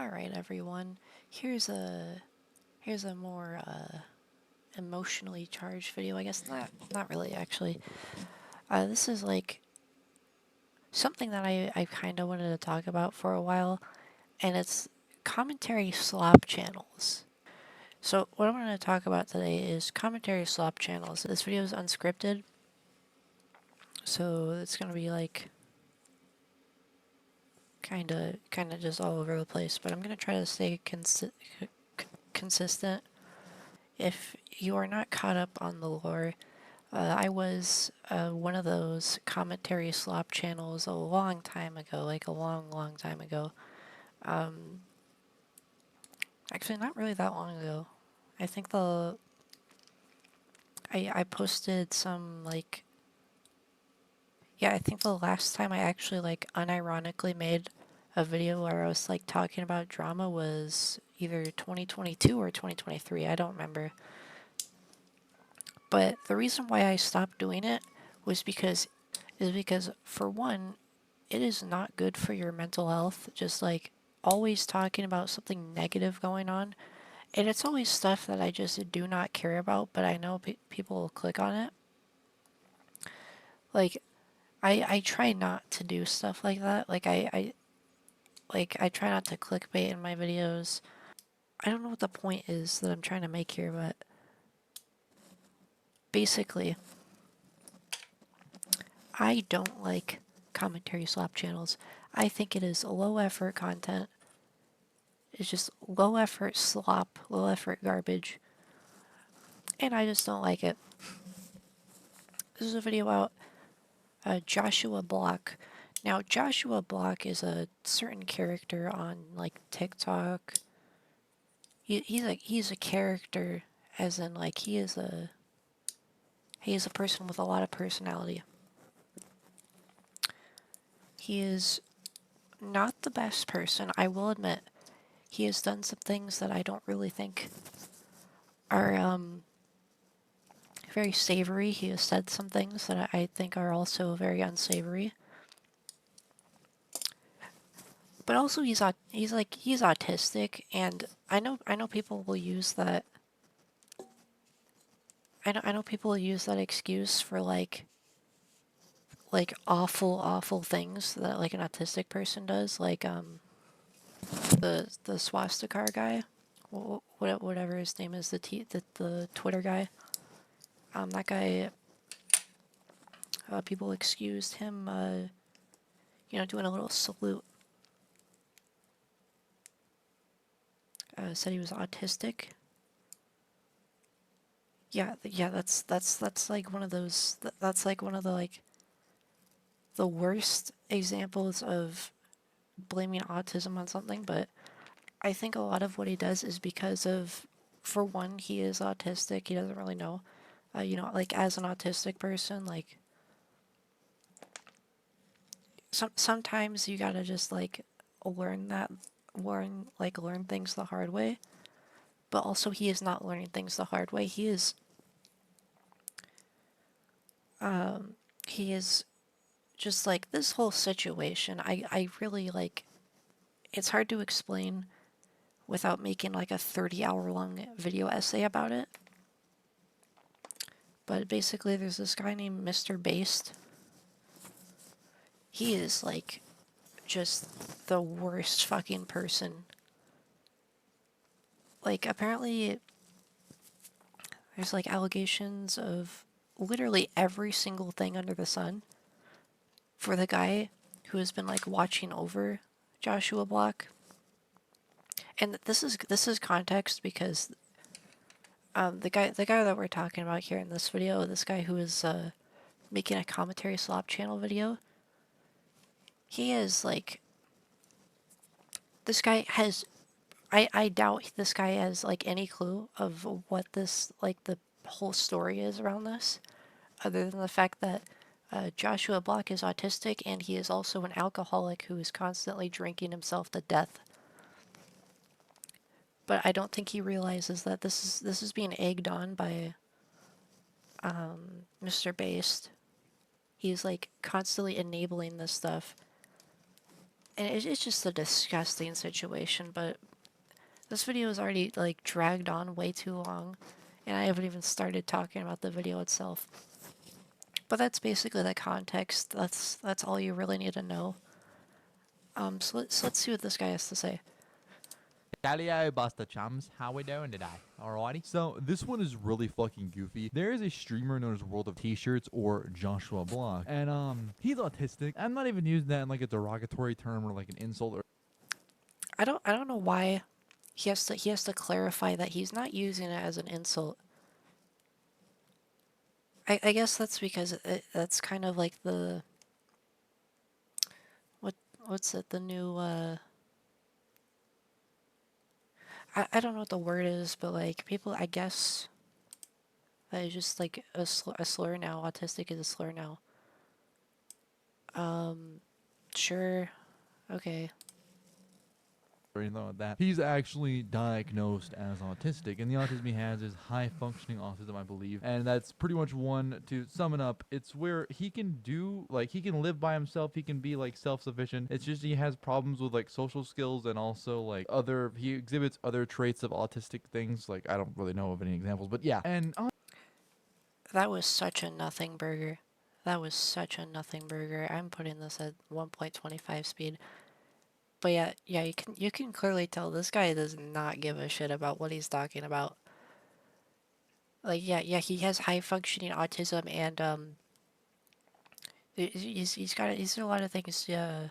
Alright everyone, here's a more emotionally charged video. I guess not really actually. This is like something that I kinda wanted to talk about for a while, and it's commentary slop channels. So what I'm gonna talk about today is commentary slop channels. This video is unscripted, so it's gonna be like kinda just all over the place, but I'm gonna try to stay consistent. If you are not caught up on the lore, I was one of those commentary slop channels a long time ago, like a long time ago. Actually, not really that long ago. I think I posted some like, yeah, I think the last time I actually like unironically made a video where I was like talking about drama was either 2022 or 2023, I don't remember. But the reason why I stopped doing it was because for one, it is not good for your mental health, just like always talking about something negative going on. And it's always stuff that I just do not care about, but I know people will click on it. Like, I try not to do stuff like that. I try not to clickbait in my videos. I don't know what the point is that I'm trying to make here, but basically, I don't like commentary slop channels. I think it is low effort content. It's just low effort slop, low effort garbage. And I just don't like it. This is a video about Joshua Block. Now, Joshua Block is a certain character on like TikTok. He's a character, as in like he is a person with a lot of personality. He is not the best person, I will admit. He has done some things that I don't really think are very savory. He has said some things that I think are also very unsavory. But also he's autistic, and I know people will use that. I know people will use that excuse for like awful things that like an autistic person does, like the swastika guy, whatever his name is, the Twitter guy. That guy. People excused him, doing a little salute. Said he was autistic. Yeah, that's like one of those. That's like one of the like the worst examples of blaming autism on something. But I think a lot of what he does is because of, for one, he is autistic. He doesn't really know. Like as an autistic person, like sometimes you gotta just like learn things the hard way. But also, he is not learning things the hard way. He is just like this whole situation. I really like. It's hard to explain without making like a 30-hour long video essay about it. But basically, there's this guy named Mr. Based. He is like just the worst fucking person. Like, apparently, there's like allegations of literally every single thing under the sun for the guy who has been like watching over Joshua Block. And this is context because the guy that we're talking about here in this video, this guy who is making a commentary slop channel video, he is like, this guy has, I doubt this guy has like any clue of what this like the whole story is around this, other than the fact that Joshua Block is autistic and he is also an alcoholic who is constantly drinking himself to death. But I don't think he realizes that this is being egged on by Mr. Based. He's like constantly enabling this stuff. And it's just a disgusting situation, but this video is already like dragged on way too long, and I haven't even started talking about the video itself. But that's basically the context. That's all you really need to know. So let's see what this guy has to say. Galileo Buster Chums, how we doing today? Alrighty. So this one is really fucking goofy. There is a streamer known as World of T-Shirts or Joshua Block, and he's autistic. I'm not even using that in like a derogatory term or like an insult. Or I don't know why he has to clarify that he's not using it as an insult. I guess that's because that's kind of like the what's it, the new I don't know what the word is, but like people, I guess that is just like a slur now. Autistic is a slur now. Sure, okay. or anything like that. He's actually diagnosed as autistic, and the autism he has is high-functioning autism, I believe. And that's pretty much one, to sum it up, it's where he can do, like, he can live by himself, he can be, like, self-sufficient. It's just he has problems with, like, social skills and also, like, he exhibits other traits of autistic things. Like, I don't really know of any examples, but yeah. And That was such a nothing burger. That was such a nothing burger. I'm putting this at 1.25 speed. But yeah, you can clearly tell this guy does not give a shit about what he's talking about. Like yeah, he has high functioning autism and he's got a lot of things yeah.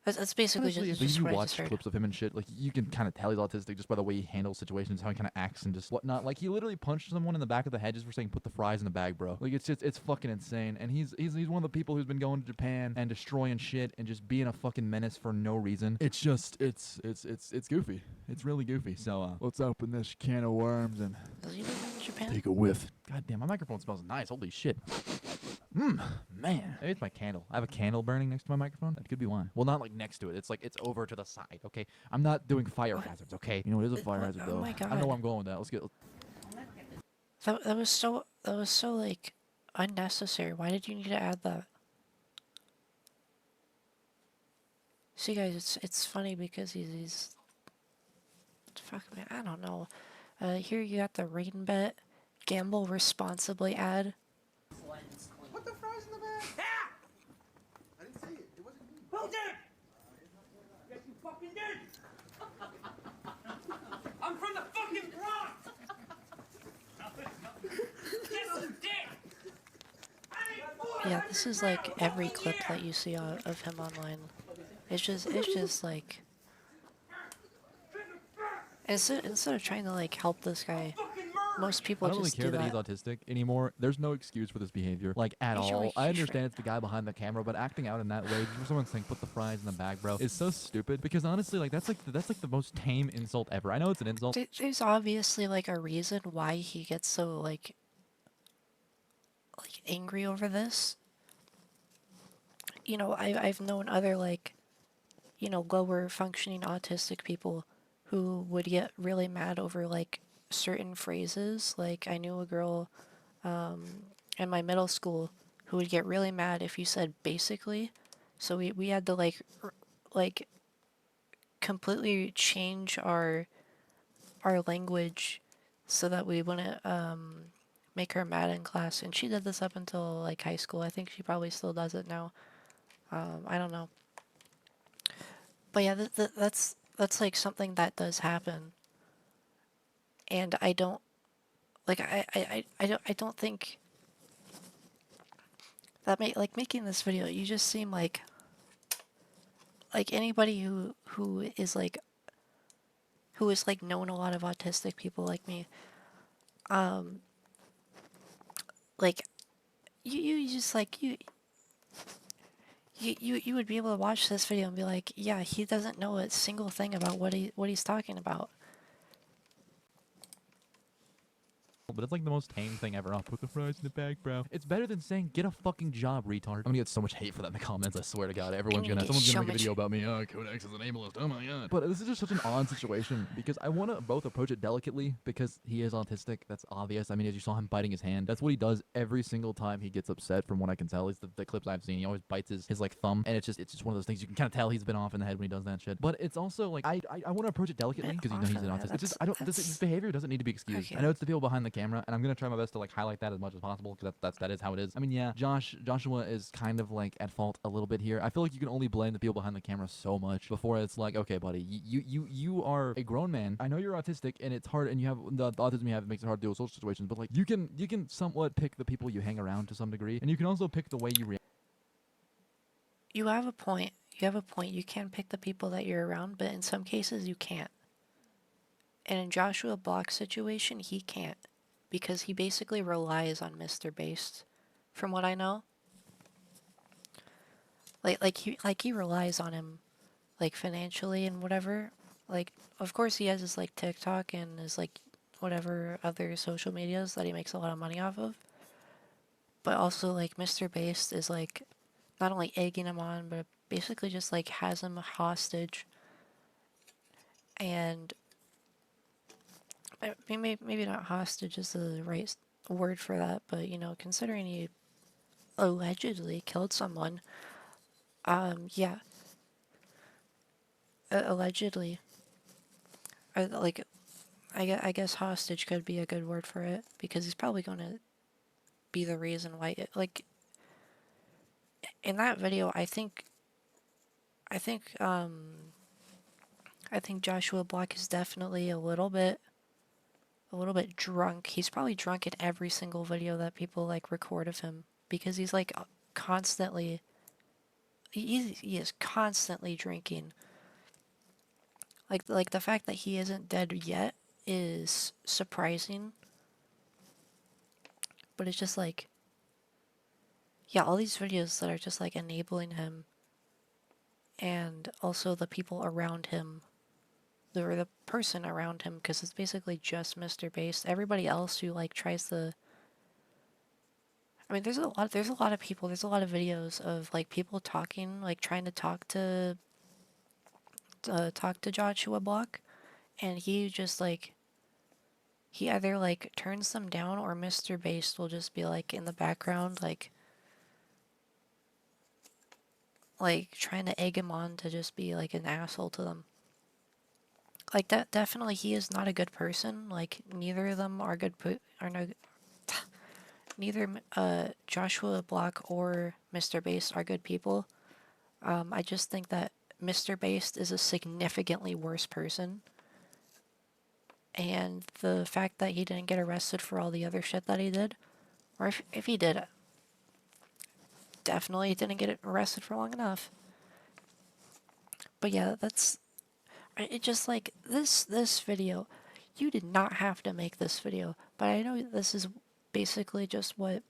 That's basically honestly, if just you what I watch just heard. clips of him and shit, like, you can kind of tell he's autistic just by the way he handles situations, how he kind of acts and just whatnot. Like, he literally punched someone in the back of the head just for saying, "Put the fries in the bag, bro." Like, it's fucking insane. And he's one of the people who's been going to Japan and destroying shit and just being a fucking menace for no reason. It's just, it's goofy. It's really goofy. So, let's open this can of worms and Does he live in Japan? take a whiff. God damn, my microphone smells nice. Holy shit. Man. Maybe it's my candle. I have a candle burning next to my microphone. That could be why. Well, not like next to it. It's like it's over to the side, okay? I'm not doing fire hazards, okay? You know, it is a fire hazard, though. Oh my I don't know god. where I'm going with that. Let's get... That was so like unnecessary. Why did you need to add that? See guys, it's funny because he's fuck man, I don't know. Here you got the rain bet, gamble responsibly ad. Put the fries in the bag. Yeah! I didn't say it. It wasn't me. Who did? Yes, you fucking did. I'm from the fucking Bronx. Yes, you did. Yeah, this is like every clip that you see of him online. It's just like instead of trying to like help this guy, most people I don't really just care do that he's autistic anymore. There's no excuse for this behavior, like, at He's all. huge I for understand it. it's the guy behind the camera, but acting out in that way, just for someone saying "put the fries in the bag, bro," is so stupid. Because honestly, like, that's like the most tame insult ever. I know it's an insult. There's obviously like a reason why he gets so like angry over this. You know, I've known other like, you know, lower functioning autistic people who would get really mad over like certain phrases. Like I knew a girl in my middle school who would get really mad if you said basically. So we had to like completely change our language so that we wouldn't make her mad in class. And she did this up until like high school. I think she probably still does it now. I don't know. But yeah, that's like something that does happen. And I don't like I don't think that making this video, you just seem like anybody who is like known a lot of autistic people like me, like you just like you would be able to watch this video and be like, yeah, he doesn't know a single thing about what he's talking about. but it's like the most tame thing ever. I'll put the fries in the bag, bro. It's better than saying, get a fucking job, retard. I'm gonna get so much hate for that in the comments, I swear to God. Someone's gonna make a video about me. Oh, Codex is an ableist. Oh my God. But this is just such an odd situation because I want to both approach it delicately because he is autistic. That's obvious. I mean, as you saw him biting his hand, that's what he does every single time he gets upset, from what I can tell. At least the clips I've seen, he always bites his like thumb, and it's just one of those things you can kind of tell he's been off in the head when he does that shit. But it's also like I want to approach it delicately because you know he's an autistic. It's just this behavior doesn't need to be excused. Okay. I know it's the people behind the camera, and I'm gonna try my best to like highlight that as much as possible because that is how it is. I mean, yeah, Joshua is kind of like at fault a little bit here. I feel like you can only blame the people behind the camera so much before it's like, okay, buddy, you are a grown man. I know you're autistic, and it's hard, and you have the autism you have makes it hard to deal with social situations. But like, you can somewhat pick the people you hang around to some degree, and you can also pick the way you react. You have a point. You have a point. You can pick the people that you're around, but in some cases you can't. And in Joshua Block's situation, he can't. Because he basically relies on Mr. Beast, from what I know. Like he relies on him, like financially and whatever. Like, of course he has his like TikTok and his like whatever other social medias that he makes a lot of money off of. But also like Mr. Beast is like not only egging him on, but basically just like has him hostage. And maybe not hostage is the right word for that, but you know, considering he allegedly killed someone, yeah, allegedly, like, I guess hostage could be a good word for it because he's probably gonna be the reason why like in that video. I think Joshua Block is definitely a little bit drunk. He's probably drunk in every single video that people like record of him because he's like constantly he is constantly drinking. Like the fact that he isn't dead yet is surprising. But it's just like, yeah, all these videos that are just like enabling him and also the people around him, the person around him, because it's basically just Mr. Beast. Everybody else who like tries to, I mean, there's a lot of people, there's a lot of videos of like people talking, like trying to talk to Joshua Block, and he just like, he either like turns them down or Mr. Beast will just be like in the background, like trying to egg him on to just be like an asshole to them. Like that, definitely he is not a good person. Like neither of them are good. Neither Joshua Block or Mr. Beast are good people. I just think that Mr. Beast is a significantly worse person. And the fact that he didn't get arrested for all the other shit that he did, or if he did, definitely didn't get arrested for long enough. But yeah, it just like this video, you did not have to make this video, but I know this is basically just what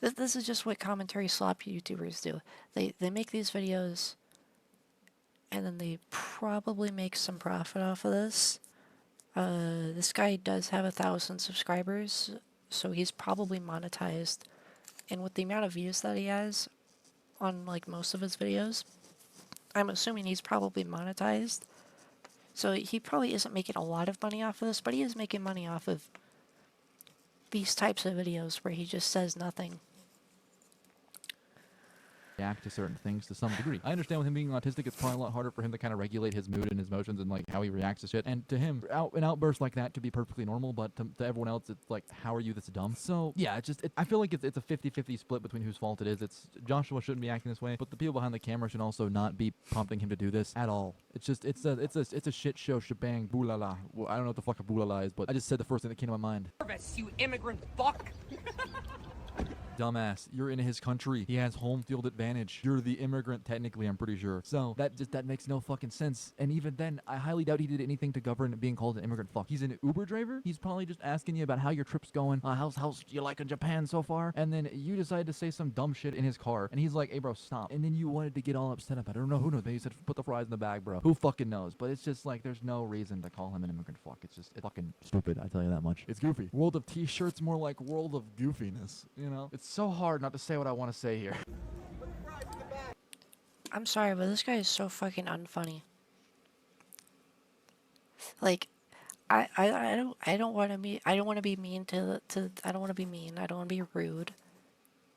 this is just what commentary slop YouTubers do. They make these videos and then they probably make some profit off of this. This guy does have 1,000 subscribers, so he's probably monetized. And with the amount of views that he has on like most of his videos, I'm assuming he's probably monetized. So he probably isn't making a lot of money off of this, but he is making money off of these types of videos where he just says nothing. React to certain things to some degree. I understand with him being autistic, it's probably a lot harder for him to kind of regulate his mood and his emotions and like how he reacts to shit. And to him, an outburst like that could be perfectly normal, but to everyone else, it's like, how are you this dumb? So yeah, I feel like it's a 50-50 split between whose fault it is. It's Joshua shouldn't be acting this way, but the people behind the camera should also not be prompting him to do this at all. It's just it's a shit show shebang boolala. Well, I don't know what the fuck a boolala is, but I just said the first thing that came to my mind. Service, you immigrant fuck! Dumbass, you're in his country. He has home field advantage. You're the immigrant technically, I'm pretty sure. So that makes no fucking sense. And even then, I highly doubt he did anything to govern being called an immigrant fuck. He's an Uber driver. He's probably just asking you about how your trip's going. How's you liking Japan so far? And then you decide to say some dumb shit in his car. And he's like, hey bro, stop. And then you wanted to get all upset about it. I don't know who knows. Maybe he said put the fries in the bag, bro. Who fucking knows? But it's just like there's no reason to call him an immigrant fuck. It's fucking stupid, I tell you that much. It's goofy. World of t-shirts, more like world of goofiness, you know? It's so hard not to say what I want to say here. I'm sorry, but this guy is so fucking unfunny. Like, I don't want to be mean to I don't want to be mean. I don't want to be rude,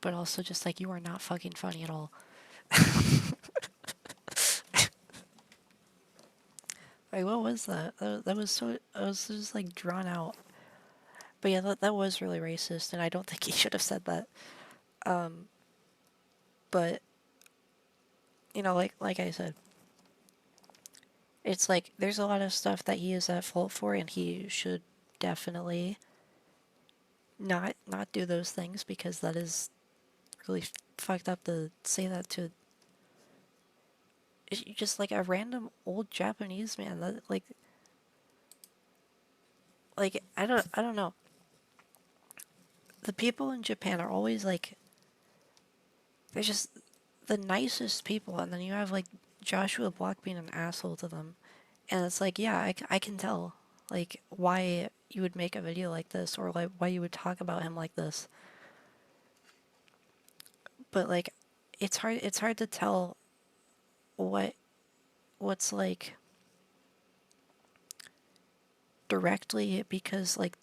but also just like you are not fucking funny at all. Like, what was that? That was so, I was just like drawn out. But yeah, that was really racist, and I don't think he should have said that. But you know, like I said, it's like there's a lot of stuff that he is at fault for, and he should definitely not do those things, because that is really fucked up to say that to just like a random old Japanese man. That like I don't know. The people in Japan are always like, they're just the nicest people, and then you have like Joshua Block being an asshole to them, and it's like, yeah, I can tell like why you would make a video like this, or like why you would talk about him like this. But like, it's hard to tell what's like directly because like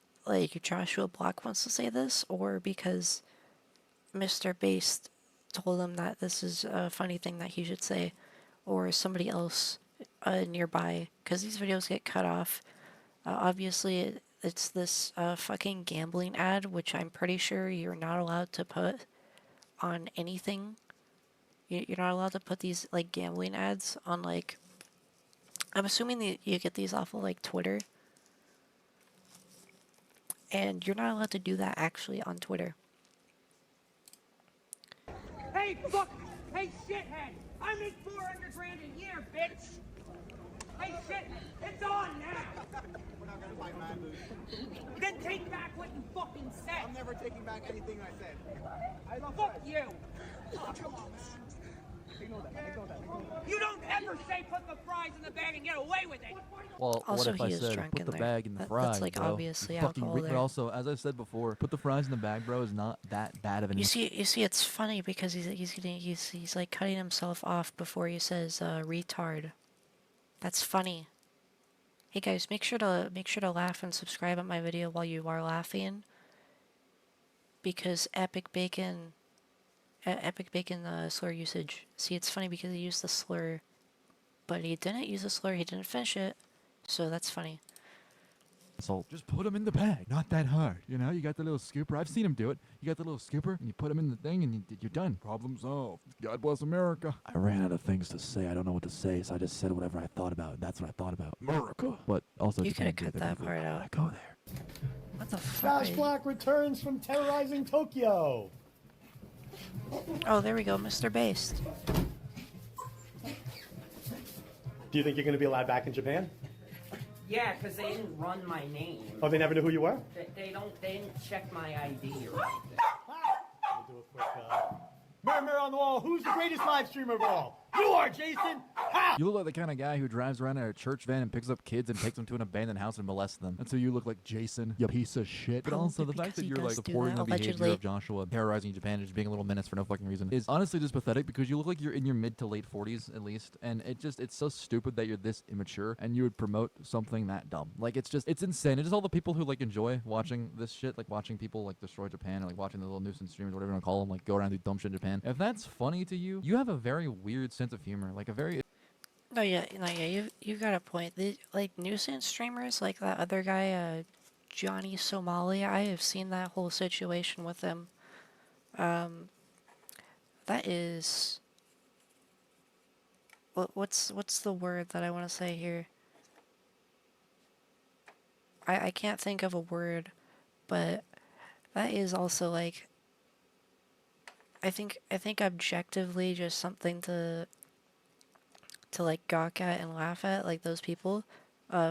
Joshua Block wants to say this, or because Mr. Based told him that this is a funny thing that he should say, or somebody else nearby, because these videos get cut off. Obviously, it's this fucking gambling ad, which I'm pretty sure you're not allowed to put on anything. You're not allowed to put these like gambling ads on, like, I'm assuming that you get these off of like Twitter, and you're not allowed to do that actually on Twitter. Hey, fuck! Hey, shithead! I make 400 grand a year, bitch! Hey, shithead! It's on now! We're not gonna fight my boots. Then take back what you fucking said! I'm never taking back anything I said. I love Fuck you! Oh, come on, man. Ignore that. You don't ever say put the fries in the bag and get away with it! Well, Also, what if I he is said drunk put in the there. bag in the That's, fries, like, bro? obviously You fucking alcohol But there. also, as I said before, put the fries in the bag, bro, is not that bad of an. You see, it's funny because he's like cutting himself off before he says retard. That's funny. Hey guys, make sure to laugh and subscribe on my video while you are laughing, because Epic Bacon slur usage. See, it's funny because he used the slur, but he didn't use the slur. He didn't finish it, so that's funny. So just put them in the bag. Not that hard, you know. You got the little scooper. I've seen him do it. You got the little scooper, and you put them in the thing, and you're done. Problem solved. God bless America. I ran out of things to say. I don't know what to say, so I just said whatever I thought about. That's what I thought about America. But also, You Japan coulda did cut it. that part out. I go there. What the fuck? Josh Black returns from terrorizing Tokyo. Oh, there we go, Mr. Based. Do you think you're going to be allowed back in Japan? Yeah, because they didn't run my name. Oh, they never knew who you were? They didn't check my ID or anything. We'll do a quick mirror on the wall. Who's the greatest live streamer of all? You are, Jason. Ha! You look like the kind of guy who drives around in a church van and picks up kids and takes them to an abandoned house and molests them. That's who you look like, Jason. You piece of shit. But Probably also, the fact because that he you're like does do supporting that, the behavior allegedly. of Joshua terrorizing Japan and just being a little menace for no fucking reason is honestly just pathetic, because you look like you're in your mid to late 40s at least, and it's so stupid that you're this immature and you would promote something that dumb. Like, it's insane. It's just all the people who like enjoy watching this shit, like watching people like destroy Japan, or like watching the little nuisance streamers, whatever you want to call them, like go around and do dumb shit in Japan. If that's funny to you, you have a very weird sense of humor, like a very. No, yeah, you got a point. Like nuisance streamers, like that other guy, Johnny Somali. I have seen that whole situation with him. That is. What's the word that I want to say here? I can't think of a word, but that is also like I think objectively just something to like gawk at and laugh at, like those people,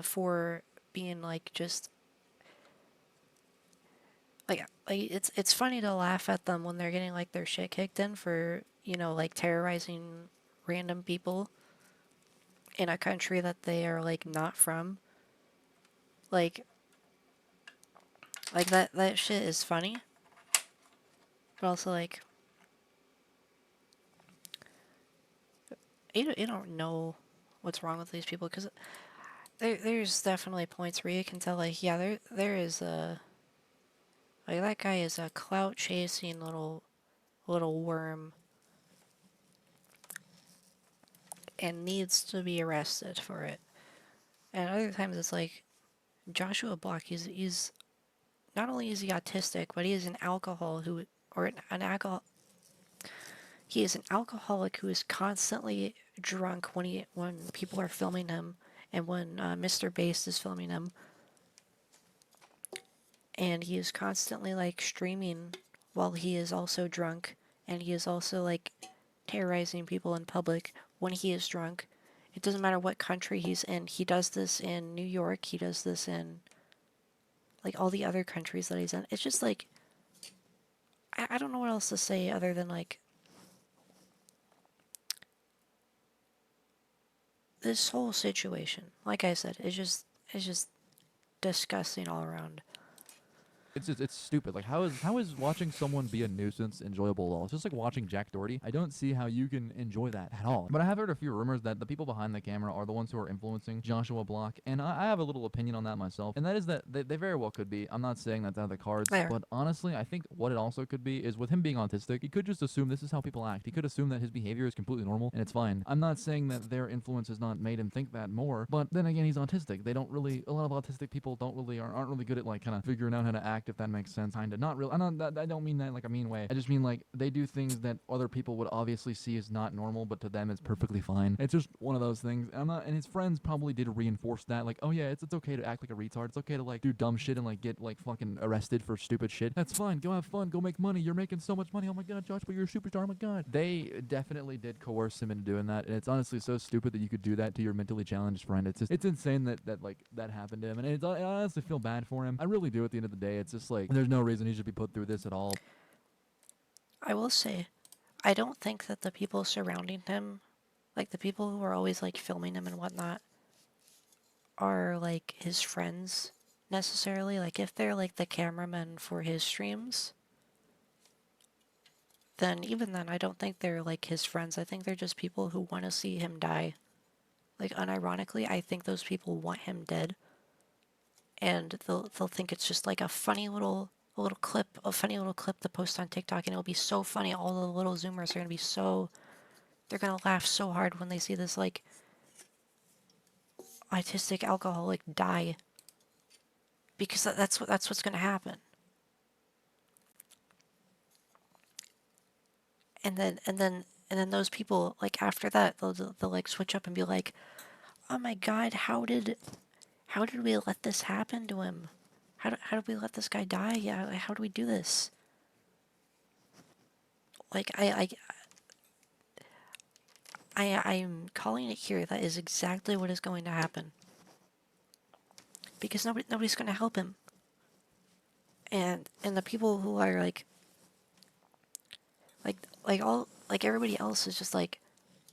for being like just like it's funny to laugh at them when they're getting like their shit kicked in for, like terrorizing random people in a country that they are like not from. Like that shit is funny, but also like you don't know what's wrong with these people because there's definitely points where you can tell like yeah there is a like that guy is a clout chasing little worm and needs to be arrested for it. And other times it's like Joshua Block. He's not only is he autistic, but he is an alcohol who or an alcohol. He is an alcoholic who is constantly drunk when people are filming him and when Mr. Bass is filming him, and he is constantly like streaming while he is also drunk, and he is also like terrorizing people in public when he is drunk. It doesn't matter what country he's in. He does this in New York. He does this in like all the other countries that he's in. It's just like I don't know what else to say other than like this whole situation. Like I said, it's just disgusting all around. It's stupid. Like how is watching someone be a nuisance enjoyable at all? It's just like watching Jack Doherty. I don't see how you can enjoy that at all. But I have heard a few rumors that the people behind the camera are the ones who are influencing Joshua Block, and I have a little opinion on that myself. And that is that they very well could be. I'm not saying that's out of the cards, There. but honestly, I think what it also could be is with him being autistic, he could just assume this is how people act. He could assume that his behavior is completely normal and it's fine. I'm not saying that their influence has not made him think that more, but then again, he's autistic. They don't really. A lot of autistic people aren't really good at like kind of figuring out how to act, if that makes sense. Kinda not real. I don't mean that in like a mean way. I just mean like they do things that other people would obviously see as not normal, but to them it's perfectly fine. It's just one of those things. And his friends probably did reinforce that. Like, oh yeah, it's okay to act like a retard. It's okay to like do dumb shit and like get like fucking arrested for stupid shit. That's fine. Go have fun. Go make money. You're making so much money. Oh my god, Josh, but you're a superstar. Oh my god. They definitely did coerce him into doing that, and it's honestly so stupid that you could do that to your mentally challenged friend. It's insane that like that happened to him, and I honestly feel bad for him. I really do. At the end of the day, it's just like there's no reason he should be put through this at all. I will say, I don't think that the people surrounding him, like the people who are always like filming him and whatnot, are like his friends necessarily. Like if they're like the cameramen for his streams, then even then I don't think they're like his friends. I think they're just people who want to see him die. Like unironically, I think those people want him dead. And they'll think it's just like a funny little clip to post on TikTok, and it'll be so funny. All the little Zoomers are gonna be they're gonna laugh so hard when they see this like autistic alcoholic die, because that's what's gonna happen. And then those people like after that they'll like switch up and be like, oh my god, how did we let this happen to him? How did we let this guy die? Yeah, how do we do this? Like I'm calling it here. That is exactly what is going to happen. Because nobody's going to help him. And the people who are like everybody else is just like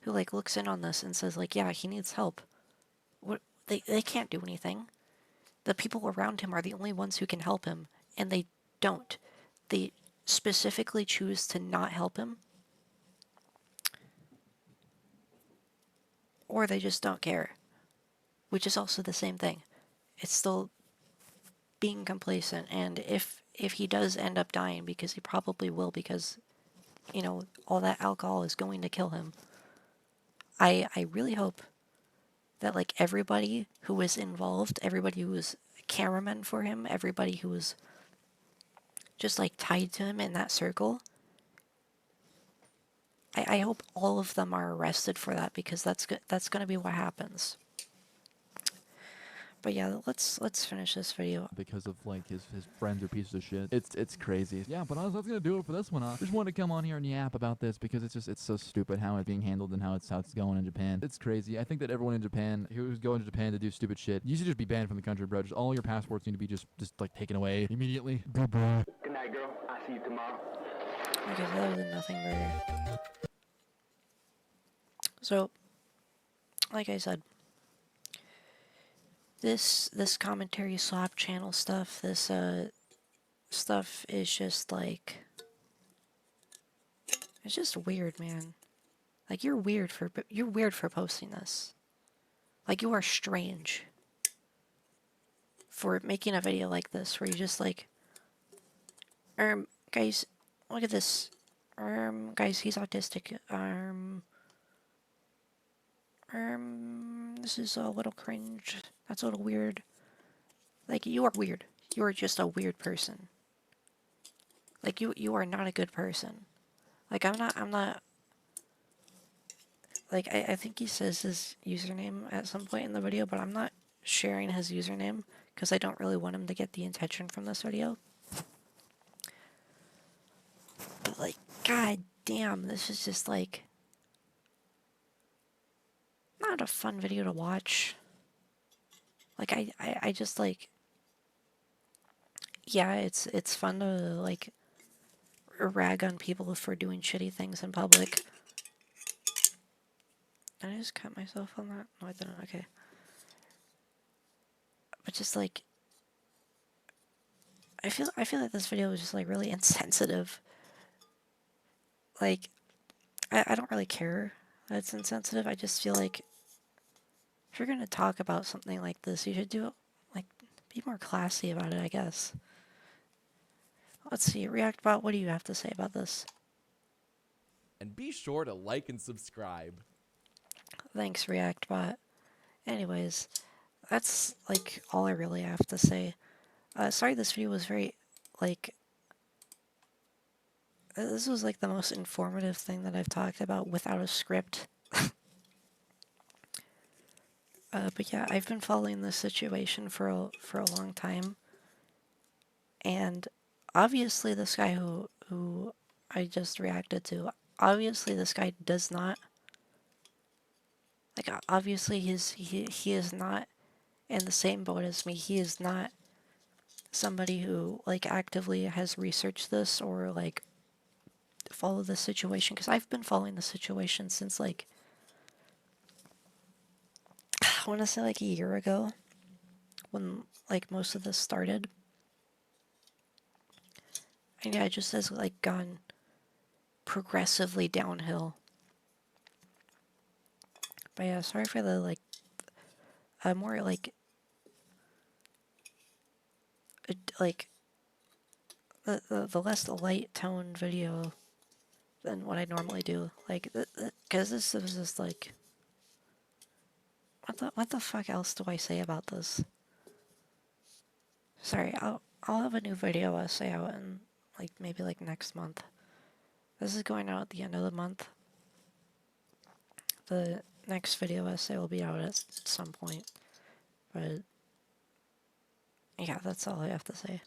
who like looks in on this and says like, yeah, he needs help. What they can't do anything. The people around him are the only ones who can help him, and they don't. They specifically choose to not help him, or they just don't care, which is also the same thing. It's still being complacent, and if he does end up dying, because he probably will, because all that alcohol is going to kill him, I really hope that like everybody who was involved, everybody who was a cameraman for him, everybody who was just like tied to him in that circle, I hope all of them are arrested for that, because that's going to be what happens. But yeah, let's finish this video. because of like his friends are pieces of shit. It's crazy. Yeah, but that's gonna do it for this one. Just wanted to come on here and yap about this because it's so stupid how it's being handled and how it's going in Japan. It's crazy. I think that everyone in Japan who's going to Japan to do stupid shit, you should just be banned from the country, bro. Just all your passports need to be just like taken away immediately. Goodbye. Good night, girl. I'll see you tomorrow. Okay, so that was a nothing burger. So, like I said, this commentary slop channel stuff, this stuff is just like, it's just weird, man. Like you're weird for posting this. Like you are strange for making a video like this where you just like, guys, look at this. Guys, he's autistic. This is a little cringe. That's a little weird. Like, you are weird. You are just a weird person. Like, you are not a good person. Like, I'm not... Like, I think he says his username at some point in the video, but I'm not sharing his username, because I don't really want him to get the attention from this video. But, like, god damn, this is just, like... not a fun video to watch. Like, I just, like... yeah, it's fun to, like, rag on people for doing shitty things in public. Did I just cut myself on that? No, I didn't. Okay. But just, like... I feel like this video was just, like, really insensitive. Like, I don't really care that it's insensitive. I just feel like if you're gonna talk about something like this, you should do it, like, be more classy about it, I guess. Let's see, ReactBot, what do you have to say about this? And be sure to like and subscribe. Thanks, ReactBot. Anyways, that's, like, all I really have to say. Sorry this video was very, like... this was, like, the most informative thing that I've talked about without a script. But yeah, I've been following this situation for a long time, and obviously this guy who I just reacted to, obviously this guy does not, like, obviously he is not in the same boat as me. He is not somebody who, like, actively has researched this or, like, followed the situation, because I've been following the situation since, like, I want to say like a year ago, when, like, most of this started. And yeah, it just has, like, gone progressively downhill. But yeah, sorry for the, like, more, like, the less light tone video than what I normally do. Like, because this was just, like... What the fuck else do I say about this? Sorry, I'll have a new video essay out in, like, maybe, like, next month. This is going out at the end of the month. The next video essay will be out at some point. But, yeah, that's all I have to say.